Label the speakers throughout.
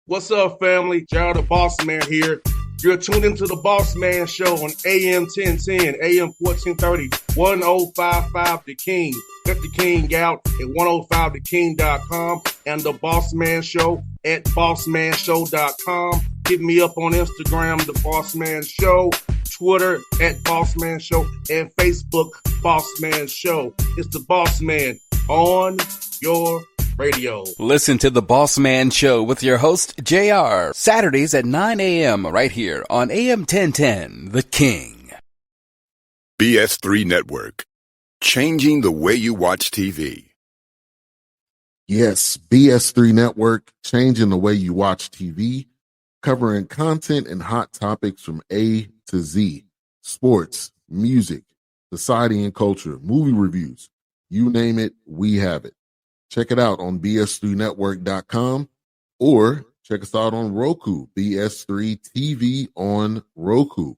Speaker 1: What's up, family? Gerald the Bossman here. You're tuned into the Bossman Show on AM 1010, AM 1430, 1055 The King. Let the King out at 105theking.com and the Bossman Show at bossmanshow.com. Hit me up on Instagram, the Bossman Show, Twitter at Bossman Show, and Facebook, Bossman Show. It's the Bossman on your radio.
Speaker 2: Listen to the Bossman Show with your host, JR, Saturdays at 9 a.m. right here on AM 1010, The King.
Speaker 3: BS3 Network, changing the way you watch TV.
Speaker 4: Yes, BS3 Network, changing the way you watch TV, covering content and hot topics from A to Z, sports, music, society and culture, movie reviews, you name it, we have it. Check it out on bs3network.com or check us out on Roku, BS3 TV on Roku,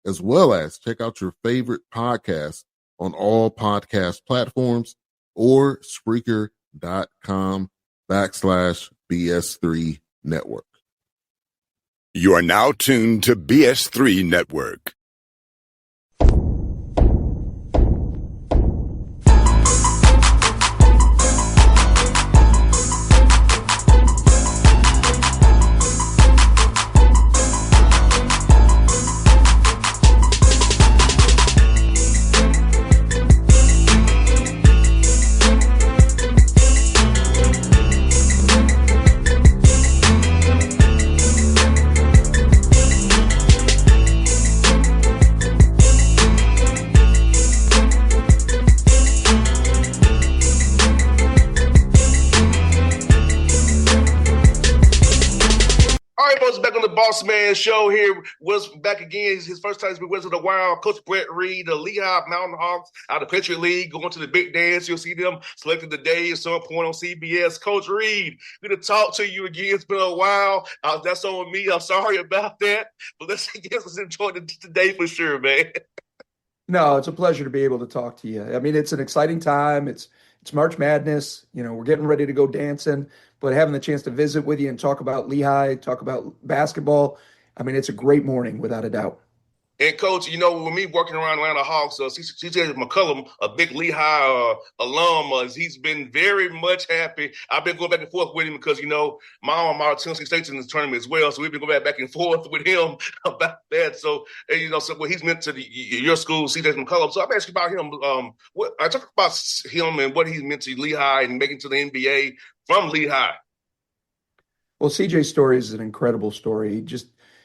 Speaker 4: as well as check out your favorite podcast on all podcast platforms or Spreaker.com/BS3 Network.
Speaker 3: You are now tuned to BS3 Network.
Speaker 1: Bossman Show here was back again. His first time he's been with the Wild. Coach Brett Reed, the Lehigh Mountain Hawks out of the Patriot League, going to the big dance. You'll see them selected today at some point on CBS. Coach Reed, good to talk to you again. It's been a while. That's on me. I'm sorry about that. But let's enjoy today for sure, man.
Speaker 5: No, it's a pleasure to be able to talk to you. I mean, it's an exciting time. It's March Madness. You know, we're getting ready to go dancing, but having the chance to visit with you and talk about Lehigh, talk about basketball, I mean, it's a great morning without a doubt.
Speaker 1: And, Coach, you know, with me working around Atlanta Hawks, CJ McCollum, a big Lehigh alum, he's been very much happy. I've been going back and forth with him because, you know, my alma mater, Tennessee State's in this tournament as well, so we've been going back and forth with him about that. So, and, you know, so what he's meant to your school, CJ McCollum. So I'm asking about him. I talked about him and what he's meant to Lehigh and making to the NBA from Lehigh.
Speaker 5: Well, CJ's story is an incredible story.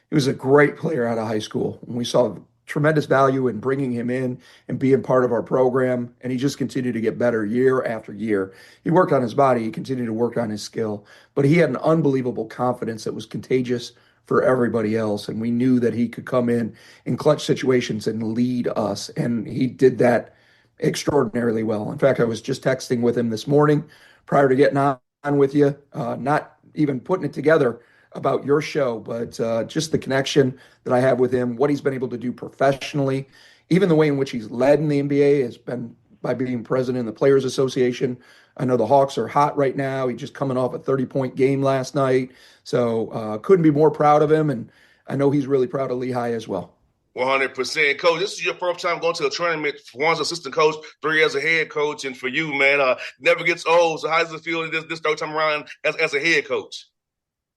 Speaker 5: He was a great player out of high school. And we saw tremendous value in bringing him in and being part of our program. And he just continued to get better year after year. He worked on his body. He continued to work on his skill. But he had an unbelievable confidence that was contagious for everybody else. And we knew that he could come in clutch situations and lead us. And he did that extraordinarily well. In fact, I was just texting with him this morning prior to getting on with you, not even putting it together about your show, but just the connection that I have with him, what he's been able to do professionally, even the way in which he's led in the NBA has been by being president of the Players Association. I know the Hawks are hot right now. He's just coming off a 30-point game last night. So couldn't be more proud of him, and I know he's really proud of Lehigh as well.
Speaker 1: 100%. Coach, this is your first time going to a tournament, one as assistant coach, 3 as a head coach, and for you, man, never gets old. So how does it feel this third time around as a head coach?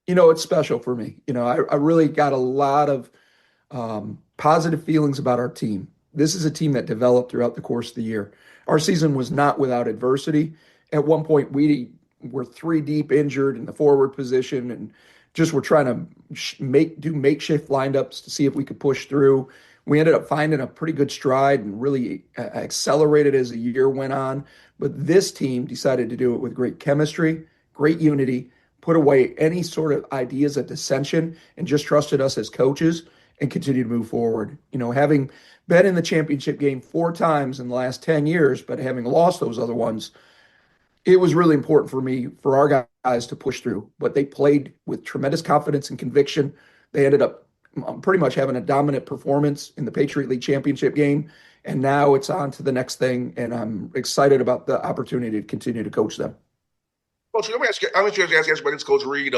Speaker 5: You know, it's special for me. You know, I really got a lot of positive feelings about our team. This is a team that developed throughout the course of the year. Our season was not without adversity. At one point, we were 3 deep injured in the forward position and just were trying to do makeshift lineups to see if we could push through. We ended up finding a pretty good stride and really accelerated as the year went on. But this team decided to do it with great chemistry, great unity, put away any sort of ideas of dissension and just trusted us as coaches and continue to move forward. You know, having been in the championship game 4 times in the last 10 years, but having lost those other ones, it was really important for me, for our guys to push through. But they played with tremendous confidence and conviction. They ended up pretty much having a dominant performance in the Patriot League championship game. And now it's on to the next thing. And I'm excited about the opportunity to continue to coach them.
Speaker 1: Coach, let me ask you, I'm interested to ask you about this, Coach Reed.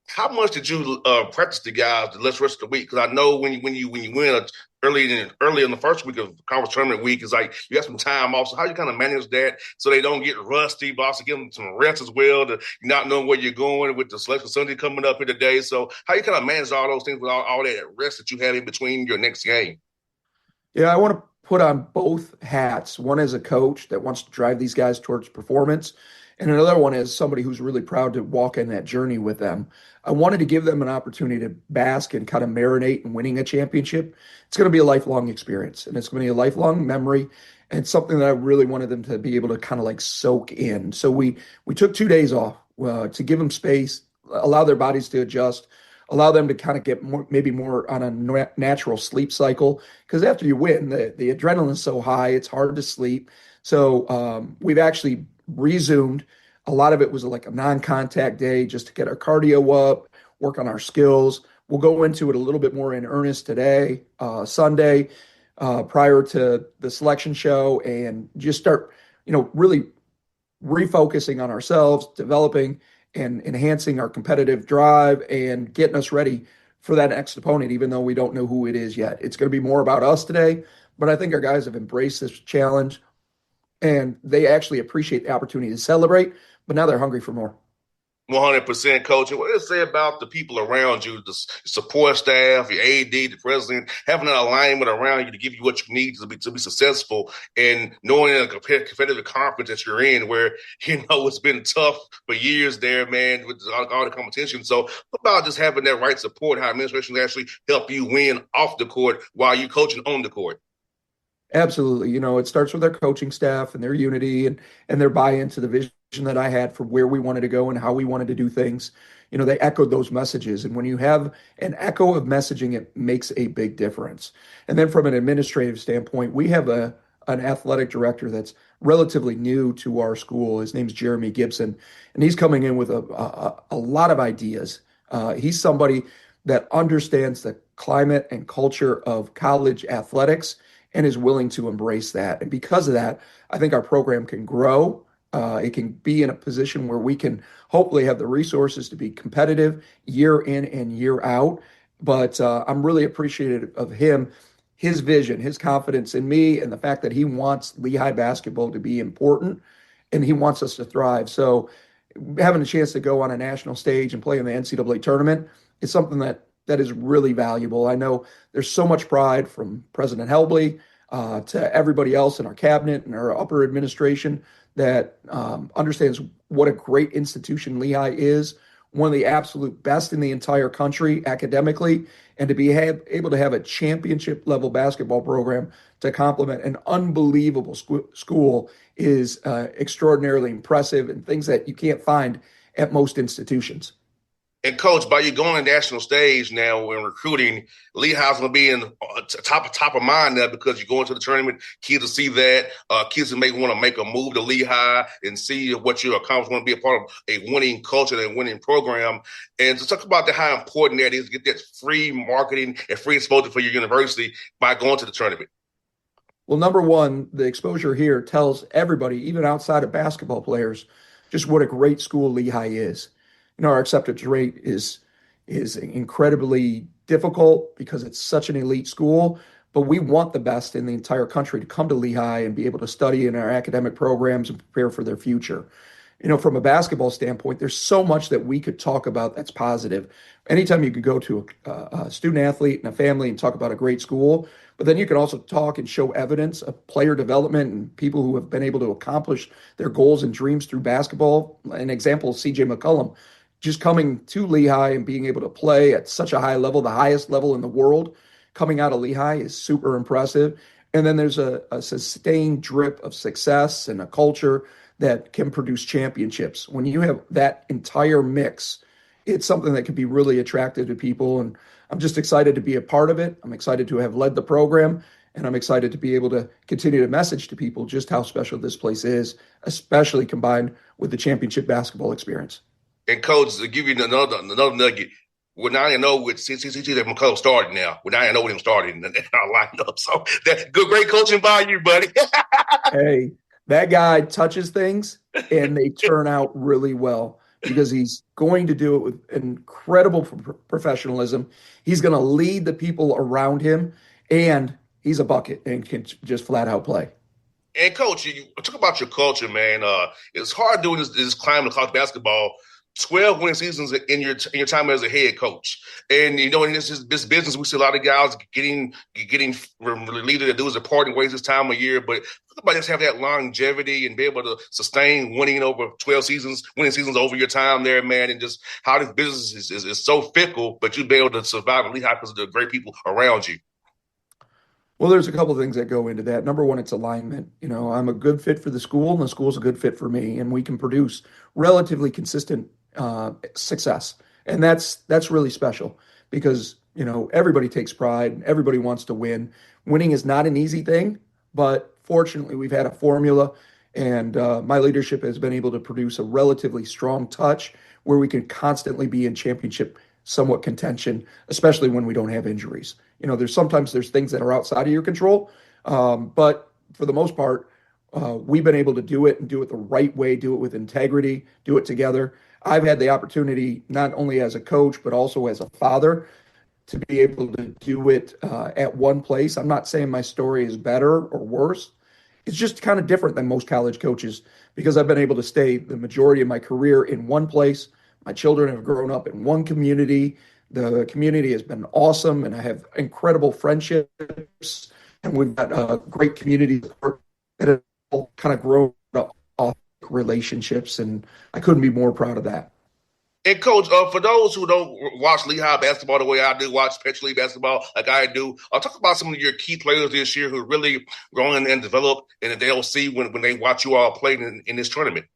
Speaker 1: How much did you practice the guys the rest of the week? Because I know when you win early in the first week of conference tournament week, it's like you got some time off. So how you kind of manage that so they don't get rusty, but also give them some rest as well to not knowing where you're going with the Selection Sunday coming up here today. So how you kind of manage all those things with all that rest that you have in between your next game?
Speaker 5: Yeah, I want to put on both hats. One as a coach that wants to drive these guys towards performance, and another one as somebody who's really proud to walk in that journey with them. I wanted to give them an opportunity to bask and kind of marinate in winning a championship. It's going to be a lifelong experience, and it's going to be a lifelong memory, and something that I really wanted them to be able to kind of like soak in. So we took 2 days off to give them space, allow their bodies to adjust, allow them to kind of get more, maybe more on a natural sleep cycle. Because after you win, the adrenaline is so high, it's hard to sleep. So we've actually resumed. A lot of it was like a non-contact day just to get our cardio up, work on our skills. We'll go into it a little bit more in earnest today, Sunday, prior to the selection show, and just start, really refocusing on ourselves, developing and enhancing our competitive drive and getting us ready for that next opponent, even though we don't know who it is yet. It's going to be more about us today, but I think our guys have embraced this challenge and they actually appreciate the opportunity to celebrate, but now they're hungry for more.
Speaker 1: 100% coaching. What does it say about the people around you, the support staff, your AD, the president, having an alignment around you to give you what you need to be successful, and knowing in a competitive conference that you're in where, it's been tough for years there, man, with all the competition. So what about just having that right support, how administration actually help you win off the court while you coaching on the court?
Speaker 5: Absolutely. It starts with our coaching staff and their unity and their buy-in to the vision that I had for where we wanted to go and how we wanted to do things. They echoed those messages. And when you have an echo of messaging, it makes a big difference. And then from an administrative standpoint, we have an athletic director that's relatively new to our school. His name's Jeremy Gibson, and he's coming in with a lot of ideas. He's somebody that understands the climate and culture of college athletics and is willing to embrace that. And because of that, I think our program can grow. It can be in a position where we can hopefully have the resources to be competitive year in and year out. But I'm really appreciative of him, his vision, his confidence in me, and the fact that he wants Lehigh basketball to be important and he wants us to thrive. So having a chance to go on a national stage and play in the NCAA tournament is something that is really valuable. I know there's so much pride from President Helbley to everybody else in our cabinet and our upper administration that understands what a great institution Lehigh is, one of the absolute best in the entire country academically, and to be able to have a championship level basketball program to complement an unbelievable school is extraordinarily impressive and things that you can't find at most institutions.
Speaker 1: And coach, by you going to the national stage now and recruiting, Lehigh's going to be in top of mind now because you're going to the tournament. Kids will see that. Kids may want to make a move to Lehigh and see what your accomplishment want to be a part of a winning culture and winning program. And to talk about how important that is to get that free marketing and free exposure for your university by going to the tournament.
Speaker 5: Well, number one, the exposure here tells everybody, even outside of basketball players, just what a great school Lehigh is. Our acceptance rate is incredibly difficult because it's such an elite school, but we want the best in the entire country to come to Lehigh and be able to study in our academic programs and prepare for their future. From a basketball standpoint, there's so much that we could talk about that's positive. Anytime you could go to a student athlete and a family and talk about a great school, but then you can also talk and show evidence of player development and people who have been able to accomplish their goals and dreams through basketball. An example is CJ McCollum. Just coming to Lehigh and being able to play at such a high level, the highest level in the world, coming out of Lehigh is super impressive. And then there's a sustained drip of success and a culture that can produce championships. When you have that entire mix, it's something that can be really attractive to people. And I'm just excited to be a part of it. I'm excited to have led the program, and I'm excited to be able to continue to message to people just how special this place is, especially combined with the championship basketball experience.
Speaker 1: And coach, to give you another nugget, we're 9-0 with CCC McCullough starting now. We're 9-0 with him starting in our lineup. So that's great coaching by you, buddy.
Speaker 5: Hey, that guy touches things and they turn out really well. because he's going to do it with incredible professionalism. He's going to lead the people around him, and he's a bucket and can just flat out play.
Speaker 1: And coach, you talk about your culture, man. It's hard doing this climb to college basketball. 12 winning seasons in your time as a head coach, and in this business, we see a lot of guys getting relieved to do is parting ways this time of year. But somebody just have that longevity and be able to sustain winning over 12 seasons, winning seasons over your time there, man, and just how this business is so fickle, but you be able to survive at Lehigh because of the great people around you.
Speaker 5: Well, there's a couple of things that go into that. Number one, it's alignment. I'm a good fit for the school, and the school's a good fit for me, and we can produce relatively consistent success, and that's really special because everybody takes pride, everybody wants to win. Winning is not an easy thing, but fortunately, we've had a formula, and my leadership has been able to produce a relatively strong touch where we can constantly be in championship somewhat contention, especially when we don't have injuries. There's things that are outside of your control, but for the most part, we've been able to do it and do it the right way, do it with integrity, do it together. I've had the opportunity, not only as a coach, but also as a father, to be able to do it at one place. I'm not saying my story is better or worse. It's just kind of different than most college coaches because I've been able to stay the majority of my career in one place. My children have grown up in one community. The community has been awesome, and I have incredible friendships, and we've got a great community support that have all kind of grown off relationships, and I couldn't be more proud of that.
Speaker 1: And coach, for those who don't watch Lehigh basketball the way I do, watch Petro League basketball like I do, I'll talk about some of your key players this year who really grown and developed, and they'll see when they watch you all play in this tournament.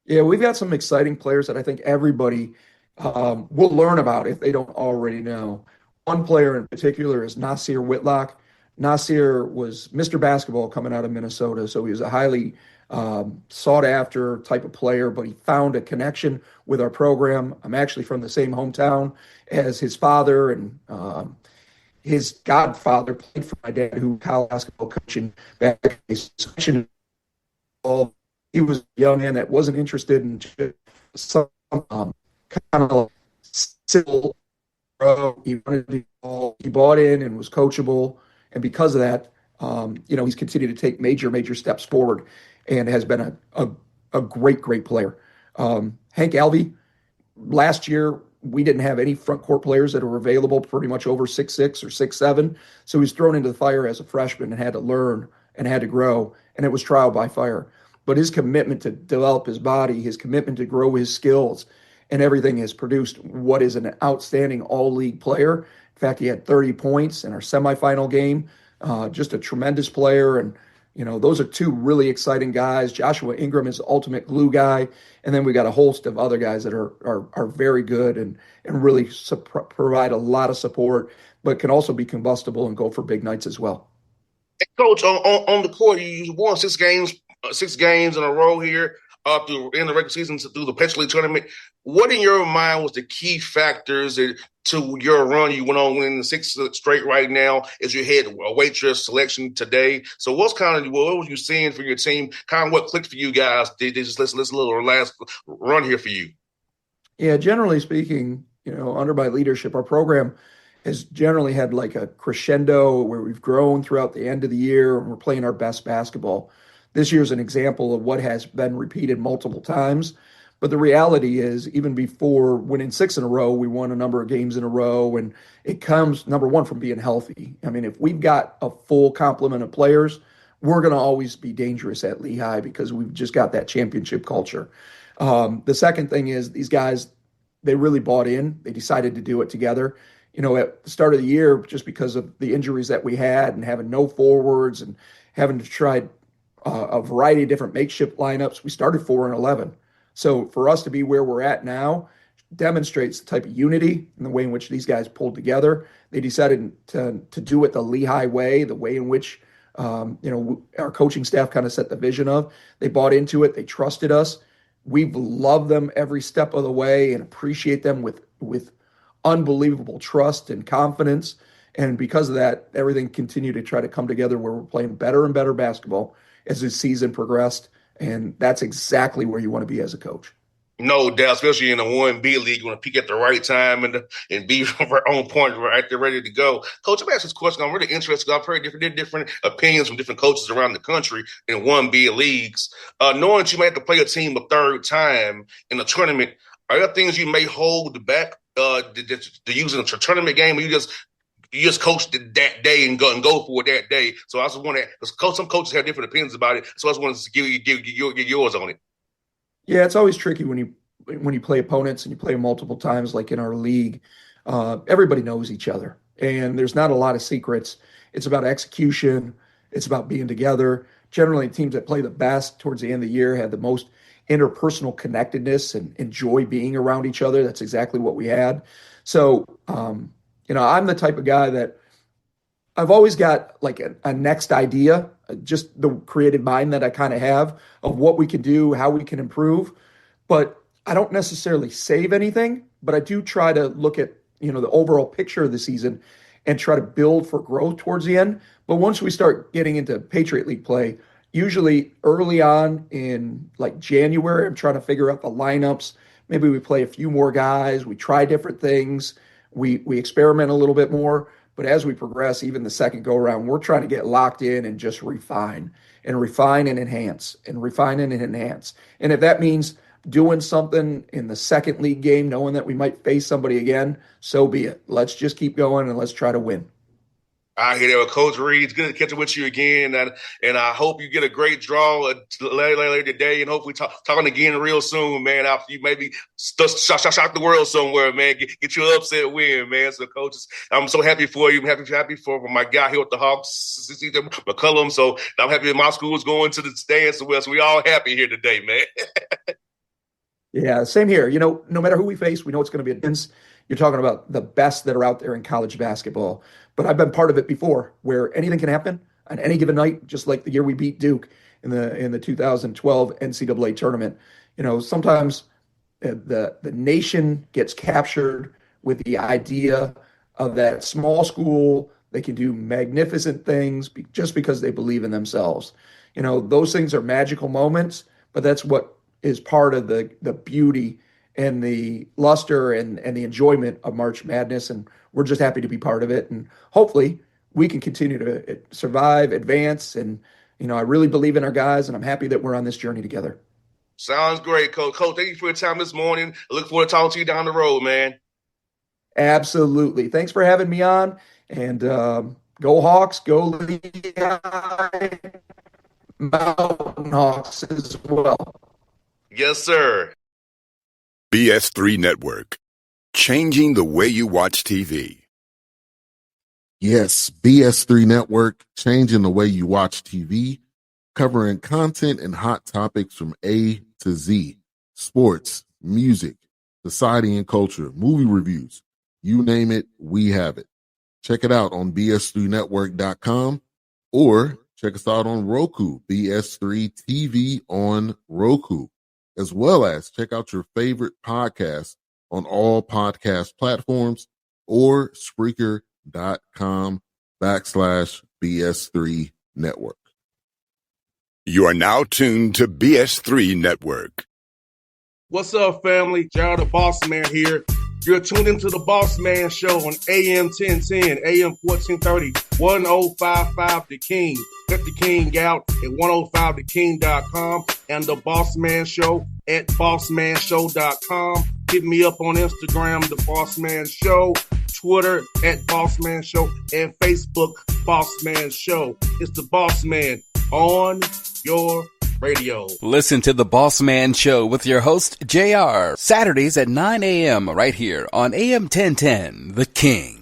Speaker 5: Yeah, we've got some exciting players that I think everybody will learn about if they don't already know. One player in particular is Nasir Whitlock. Nasir was Mr. Basketball coming out of Minnesota, so he was a highly sought after type of player, but he found a connection with our program. I'm actually from the same hometown as his father, and his godfather played for my dad, who was college basketball coaching back in he was a young man that wasn't interested in some kind of civil. He wanted to be all. He bought in and was coachable, and because of that, he's continued to take major steps forward, and has been a great player. Hank Alvey, last year we didn't have any front court players that were available, pretty much over 6'6" or 6'7", so he was thrown into the fire as a freshman and had to learn and had to grow, and it was trial by fire. But his commitment to develop his body, his commitment to grow his skills, and everything has produced what is an outstanding all-league player. In fact, he had 30 points in our semifinal game. Just a tremendous player, and those are two really exciting guys. Joshua Ingram is the ultimate glue guy, and then we got a host of other guys that are very good and really provide a lot of support, but can also be combustible and go for big nights as well.
Speaker 1: And coach, on the court, you won 6 games in a row here through in the regular season through the Petro League tournament. What in your mind was the key factors to your run? You went on winning 6 straight right now as you head away to your selection today. So what was you seeing for your team? Kind of what clicked for you guys? Did they just listen a little last run here for you?
Speaker 5: Yeah, generally speaking, under my leadership, our program has generally had like a crescendo where we've grown throughout the end of the year and we're playing our best basketball. This year's an example of what has been repeated multiple times. But the reality is, even before winning 6 in a row, we won a number of games in a row. And it comes, number one, from being healthy. I mean, if we've got a full complement of players, we're going to always be dangerous at Lehigh because we've just got that championship culture. The second thing is these guys, they really bought in. They decided to do it together. At the start of the year, just because of the injuries that we had and having no forwards and having to try a variety of different makeshift lineups, we started 4-11. So for us to be where we're at now demonstrates the type of unity and the way in which these guys pulled together. They decided to do it the Lehigh way, the way in which our coaching staff kind of set the vision of. They bought into it. They trusted us. We've loved them every step of the way and appreciate them with unbelievable trust and confidence. And because of that, everything continued to try to come together where we're playing better and better basketball as the season progressed. And that's exactly where you want to be as a coach.
Speaker 1: No doubt, especially in the 1B league, you want to peak at the right time and be on point right there, ready to go. Coach, I'm asking this question. I'm really interested because I've heard different opinions from different coaches around the country in 1B leagues. Knowing that you may have to play a team a third time in a tournament, are there things you may hold back to use in a tournament game, or you just coach that day and go for it that day? So I just want to, because some coaches have different opinions about it. So I just wanted to give yours on it.
Speaker 5: Yeah, it's always tricky when you play opponents and you play multiple times, like in our league. Everybody knows each other, and there's not a lot of secrets. It's about execution. It's about being together. Generally, teams that play the best towards the end of the year have the most interpersonal connectedness and enjoy being around each other. That's exactly what we had. So, I'm the type of guy that I've always got like a next idea, just the creative mind that I kind of have of what we can do, how we can improve. But I don't necessarily save anything, but I do try to look at, the overall picture of the season and try to build for growth towards the end. But once we start getting into Patriot League play, usually early on in like January, I'm trying to figure out the lineups. Maybe we play a few more guys, we try different things, we experiment a little bit more. But as we progress, even the second go around, we're trying to get locked in and just refine and enhance and refine and enhance. And if that means doing something in the second league game, knowing that we might face somebody again, so be it. Let's just keep going and let's try to win.
Speaker 1: I hear that with Coach Reed. It's good to catch up with you again, and I hope you get a great draw later today, and hopefully talking again real soon, man. After you maybe shock the world somewhere, man, get you an upset win, man. So, coaches, I'm so happy for you. I'm happy for my guy here with the Hawks, McCullum. So I'm happy that my school is going to the stands as well. So we all happy here today, man.
Speaker 5: Yeah, same here. No matter who we face, we know it's going to be a dance. You're talking about the best that are out there in college basketball. But I've been part of it before where anything can happen on any given night, just like the year we beat Duke in the 2012 NCAA tournament. Sometimes the nation gets captured with the idea of that small school. They can do magnificent things just because they believe in themselves. Those things are magical moments, but that's what is part of the beauty and the luster and the enjoyment of March Madness. And we're just happy to be part of it. And hopefully we can continue to survive, advance. And, I really believe in our guys, and I'm happy that we're on this journey together.
Speaker 1: Sounds great, Coach. Coach, thank you for your time this morning. I look forward to talking to you down the road, man.
Speaker 5: Absolutely. Thanks for having me on. And go Hawks, go Lehigh, Mountain Hawks as well.
Speaker 1: Yes, sir.
Speaker 3: BS3 Network. Changing the way you watch TV.
Speaker 4: Yes, BS3 Network, changing the way you watch TV, covering content and hot topics from A to Z, sports, music, society and culture, movie reviews, you name it, we have it. Check it out on bs3network.com or check us out on Roku, BS3 TV on Roku, as well as check out your favorite podcasts on all podcast platforms or Spreaker.com/BS3 Network.
Speaker 3: You are now tuned to BS3 Network.
Speaker 1: What's up, family? Gerald the Bossman here. You're tuned into the Bossman Show on AM 1010, AM 1430, 1055 The King. Let the King out at 105theking.com and the Bossman Show at bossmanshow.com. Hit me up on Instagram, The Bossman Show, Twitter at Bossman Show, and Facebook, Bossman Show. It's the Bossman on your radio.
Speaker 2: Listen to the Bossman Show with your host, JR, Saturdays at 9 a.m. right here on AM 1010, The King.